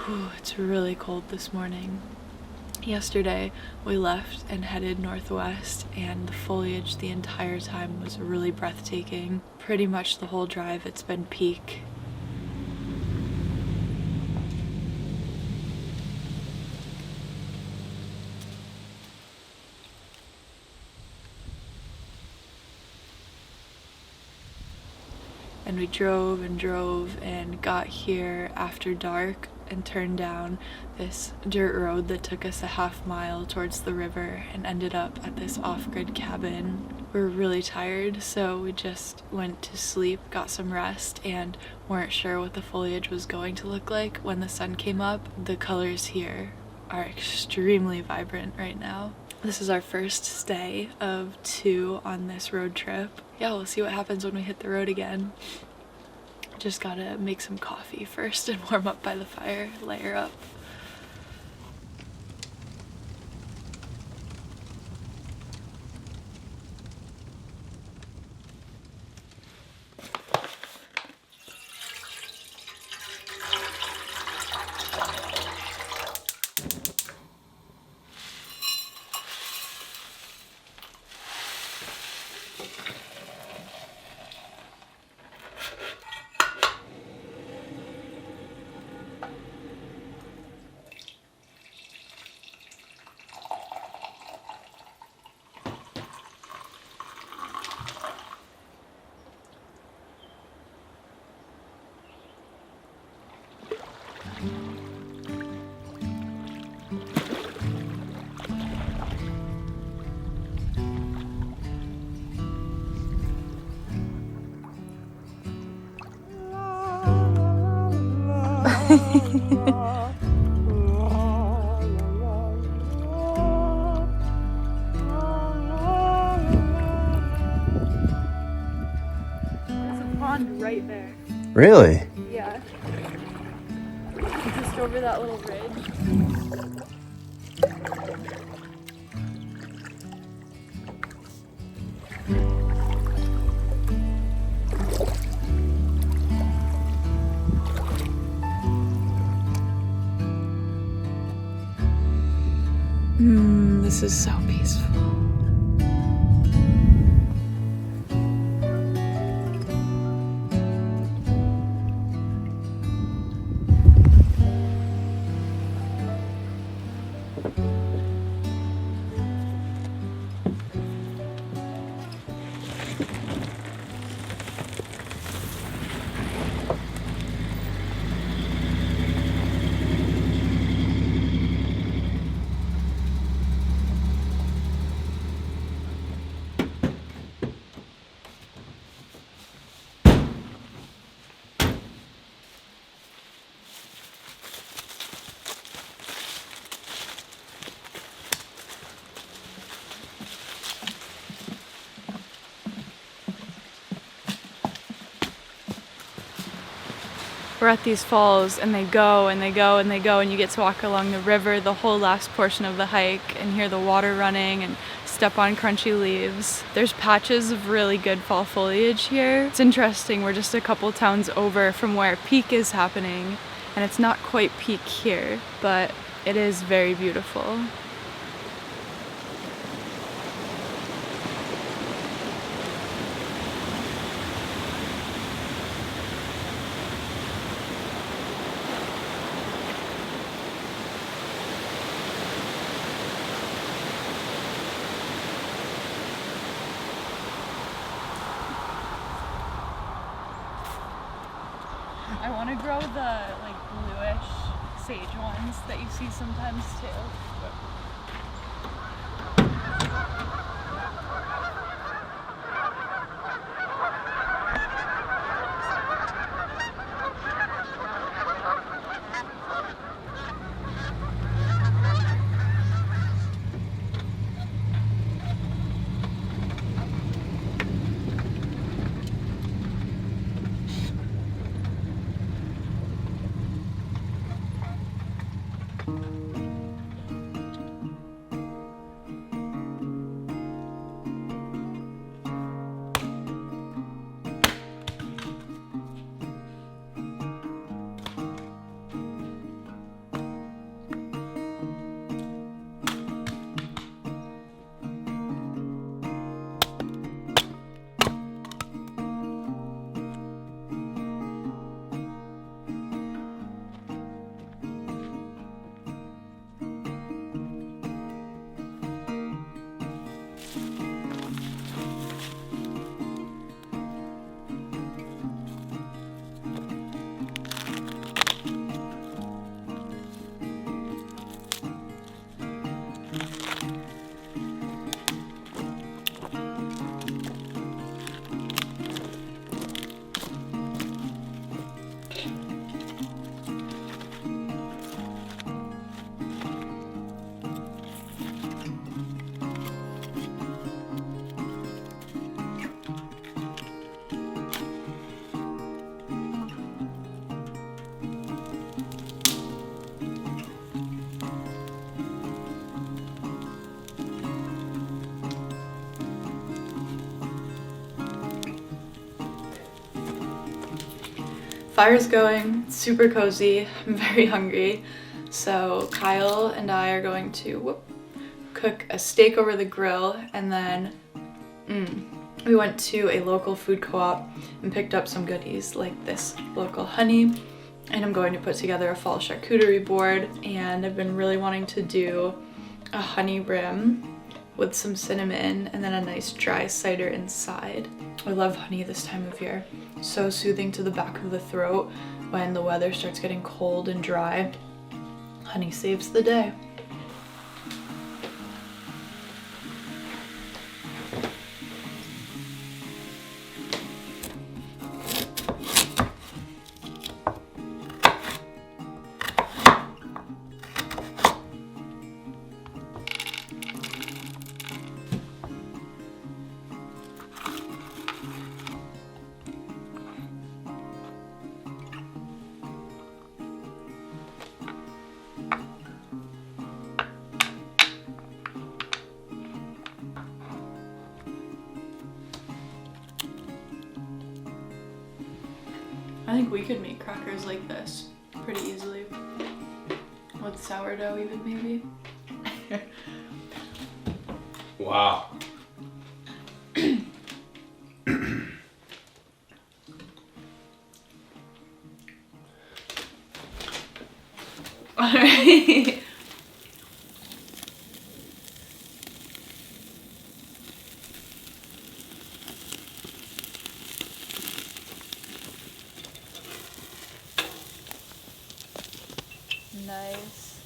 Ooh, it's really cold this morning. Yesterday we left and headed northwest, and the foliage the entire time was really breathtaking. Pretty much the whole drive it's been peak. And we drove and drove and got here after dark and turned down this dirt road that took us a half mile towards the river and ended up at this off-grid cabin. We were really tired, so we just went to sleep, got some rest, and weren't sure what the foliage was going to look like when the sun came up. The colors here are extremely vibrant right now. This is our first stay of 2 on this road trip. Yeah, we'll see what happens when we hit the road again. Just gotta make some coffee first and warm up by the fire, layer up. There's a pond right there. Really? Yeah. Just over that little ridge. This is so peaceful. We're at these falls, and they go and they go and they go, and you get to walk along the river the whole last portion of the hike and hear the water running and step on crunchy leaves. There's patches of really good fall foliage here. It's interesting, we're just a couple towns over from where peak is happening, and it's not quite peak here, but it is very beautiful. I want to grow the bluish sage ones that you see sometimes too. Fire's going, it's super cozy, I'm very hungry. So Kyle and I are going to cook a steak over the grill, and then we went to a local food co-op and picked up some goodies like this local honey, and I'm going to put together a fall charcuterie board, and I've been really wanting to do a honey rim with some cinnamon and then a nice dry cider inside. I love honey this time of year. So soothing to the back of the throat when the weather starts getting cold and dry. Honey saves the day. I think we could make crackers like this pretty easily. With sourdough even, maybe? Wow. Alright. Nice.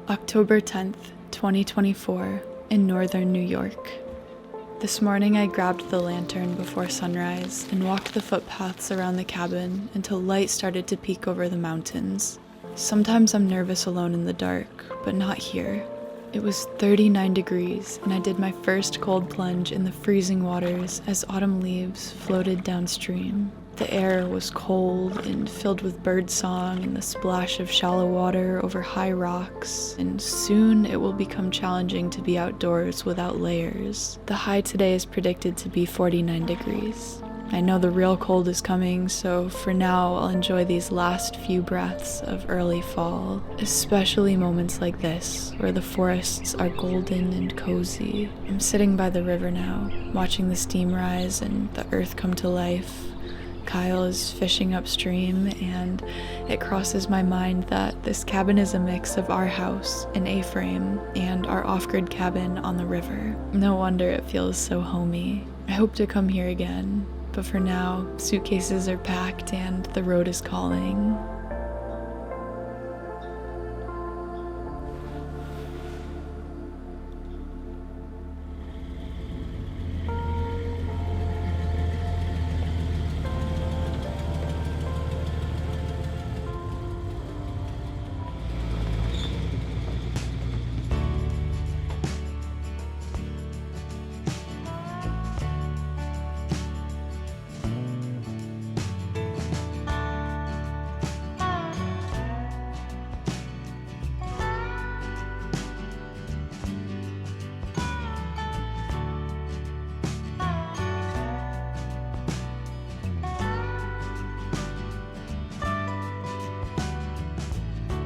October 10th, 2024, in northern New York. This morning I grabbed the lantern before sunrise and walked the footpaths around the cabin until light started to peek over the mountains. Sometimes I'm nervous alone in the dark, but not here. It was 39 degrees and I did my first cold plunge in the freezing waters as autumn leaves floated downstream. The air was cold and filled with birdsong and the splash of shallow water over high rocks, and soon it will become challenging to be outdoors without layers. The high today is predicted to be 49 degrees. I know the real cold is coming, so for now I'll enjoy these last few breaths of early fall, especially moments like this where the forests are golden and cozy. I'm sitting by the river now, watching the steam rise and the earth come to life. Kyle is fishing upstream, and it crosses my mind that this cabin is a mix of our house, an A-frame, and our off-grid cabin on the river. No wonder it feels so homey. I hope to come here again, but for now, suitcases are packed and the road is calling.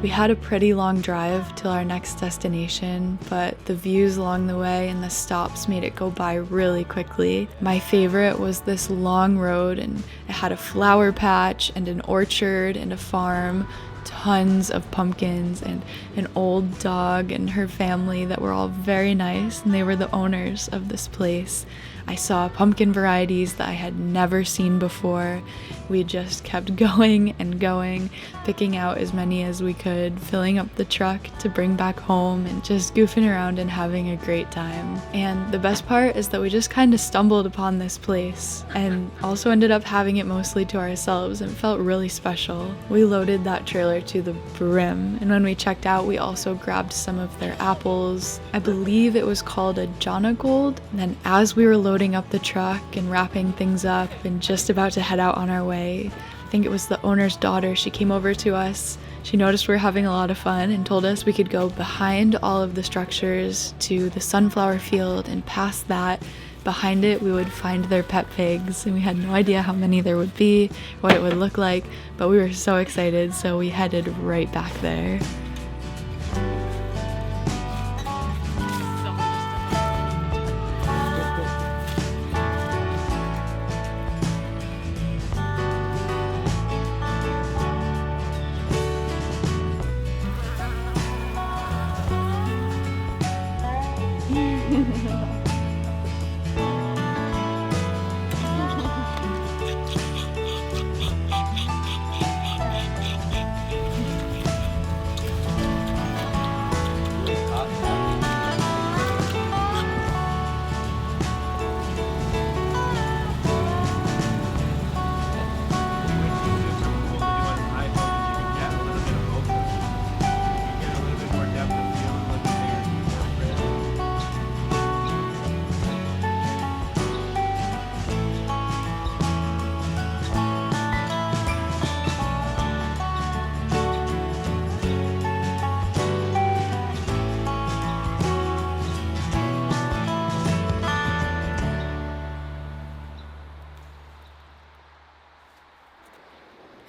We had a pretty long drive till our next destination, but the views along the way and the stops made it go by really quickly. My favorite was this long road, and it had a flower patch and an orchard and a farm, tons of pumpkins, and an old dog and her family that were all very nice, and they were the owners of this place. I saw pumpkin varieties that I had never seen before. We just kept going and going, picking out as many as we could, filling up the truck to bring back home, and just goofing around and having a great time. And the best part is that we just kind of stumbled upon this place and also ended up having it mostly to ourselves, and felt really special. We loaded that trailer to the brim, and when we checked out, we also grabbed some of their apples. I believe it was called a Jonagold. And then as we were loading up the truck and wrapping things up and just about to head out on our way, I think it was the owner's daughter, she came over to us. She noticed we were having a lot of fun and told us we could go behind all of the structures to the sunflower field, and past that, behind it, we would find their pet pigs. And we had no idea how many there would be, what it would look like, but we were so excited, so we headed right back there.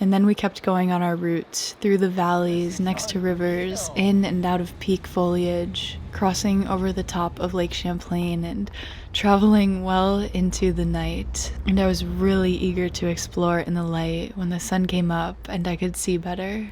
And then we kept going on our route through the valleys, next to rivers, in and out of peak foliage, crossing over the top of Lake Champlain and traveling well into the night. And I was really eager to explore in the light when the sun came up and I could see better.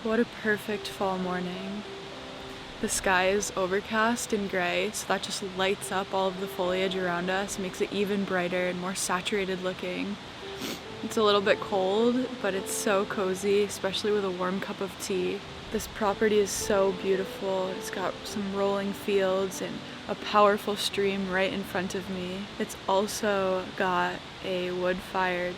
What a perfect fall morning. The sky is overcast and gray, so that just lights up all of the foliage around us, makes it even brighter and more saturated looking. It's a little bit cold, but it's so cozy, especially with a warm cup of tea. This property is so beautiful. It's got some rolling fields and a powerful stream right in front of me. It's also got a wood-fired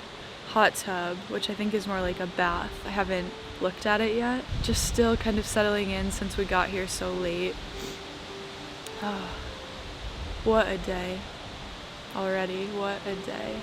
hot tub, which I think is more like a bath. I haven't looked at it yet. Just still kind of settling in since we got here so late. Oh, what a day already. What a day.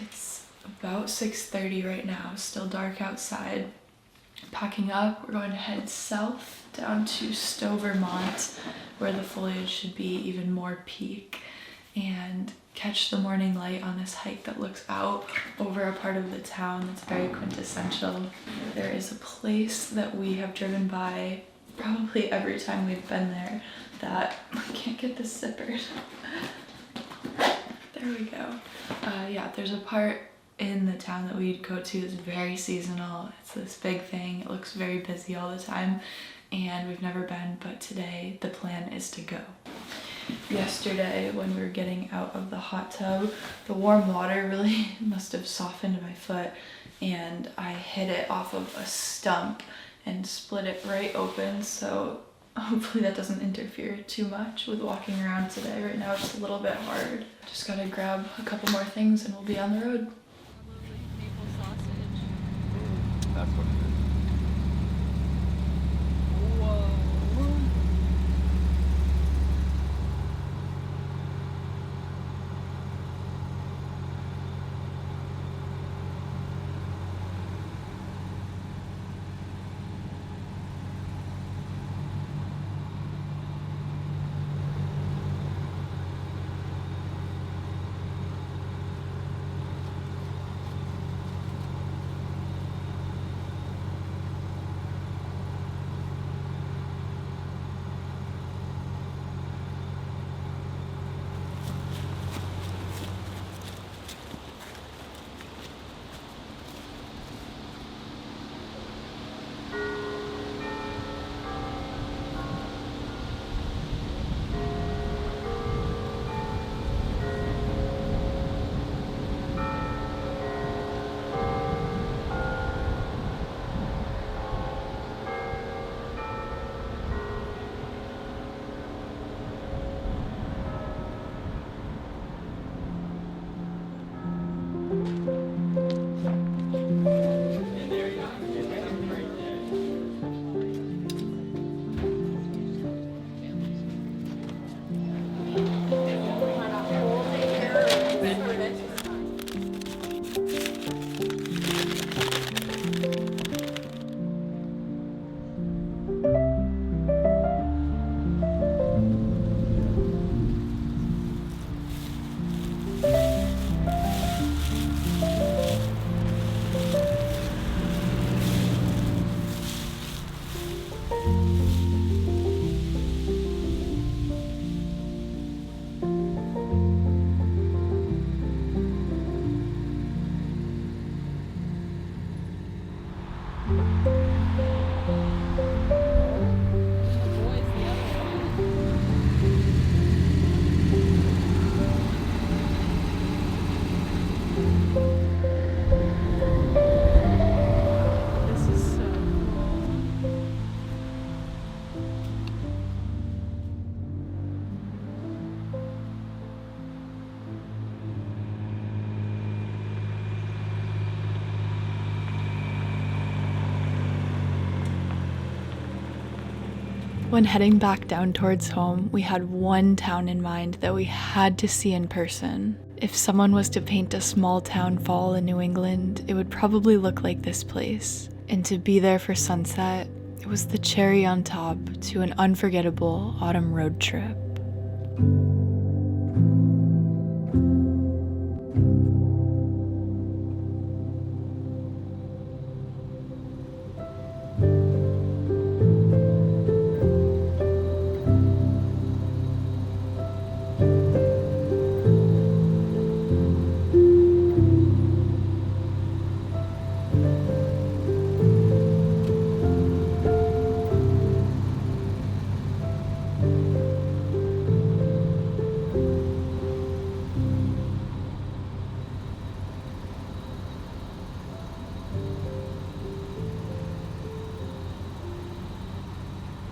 It's about 6:30 right now, still dark outside. Packing up, we're going to head south down to Stowe Vermont, where the foliage should be even more peak, and catch the morning light on this hike that looks out over a part of the town that's very quintessential. There is a place that we have driven by probably every time we've been there that I can't get this zippered. There we go. Yeah, there's a part in the town that we'd go to that's very seasonal. It's this big thing. It looks very busy all the time, and we've never been, but today the plan is to go. Yesterday, when we were getting out of the hot tub, the warm water really must have softened my foot, and I hit it off of a stump and split it right open, so hopefully that doesn't interfere too much with walking around today. Right now it's a little bit hard. Just gotta grab a couple more things and we'll be on the road. That's what it is. When heading back down towards home, we had one town in mind that we had to see in person. If someone was to paint a small town fall in New England, it would probably look like this place. And to be there for sunset, it was the cherry on top to an unforgettable autumn road trip.